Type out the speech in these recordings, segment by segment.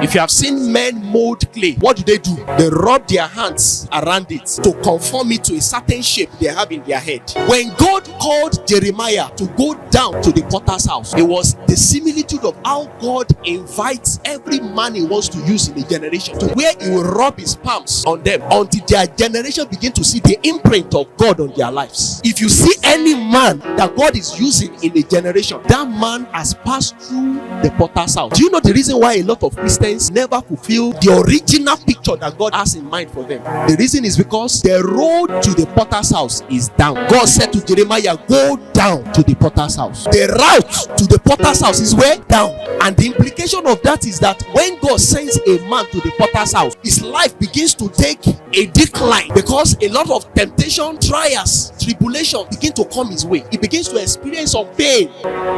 If you have seen men mold clay, what do? They rub their hands around it to conform it to a certain shape they have in their head. When God called Jeremiah to go down to the potter's house, it was the similitude of how God invites every man he wants to use in a generation, to where he will rub his palms on them until their generation begin to see the imprint of God on their lives. If you see any man that God is using in a generation, that man has passed through the potter's house. Do you know the reason why a lot of Christians never fulfill the original picture that God has in mind for them? The reason is because the road to the potter's house is down. God said to Jeremiah, go down to the potter's house. The route to the potter's house is where? Down. And the implication of that is that when God sends a man to the potter's house, his life begins to take a decline, because a lot of temptation, trials, tribulation begin to come his way. He begins to experience some pain.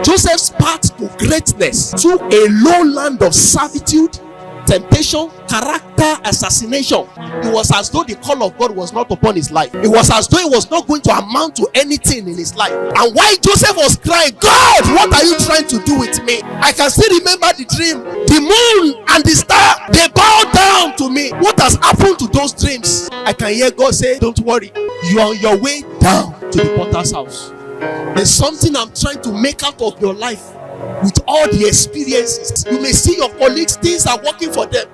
Joseph's path to greatness through a low land of servitude, temptation, character assassination. It was as though the call of God was not upon his life. It was as though it was not going to amount to anything in his life. And while Joseph was crying, God, what are you trying to do with me? I can still remember the dream. The moon and the star, they bow down to me. What has happened to those dreams? I can hear God say, don't worry, you are on your way down to the potter's house. There's something I'm trying to make out of your life. With all the experiences, you may see your colleagues, things are working for them,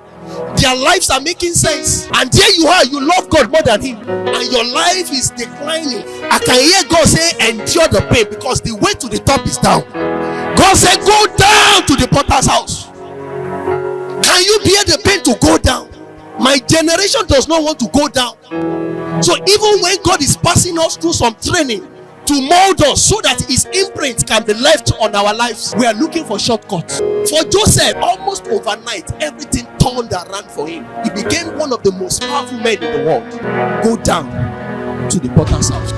their lives are making sense, and there you are, you love God more than him, and your life is declining. I can hear God say, endure the pain, because the way to the top is down. God said, go down to the potter's house. Can you bear the pain to go down? My generation does not want to go down. So even when God is passing us through some training to mold us so that his imprint can be left on our lives, we are looking for shortcuts. For Joseph, almost overnight, everything turned around for him. He became one of the most powerful men in the world. Go down to the potter's house.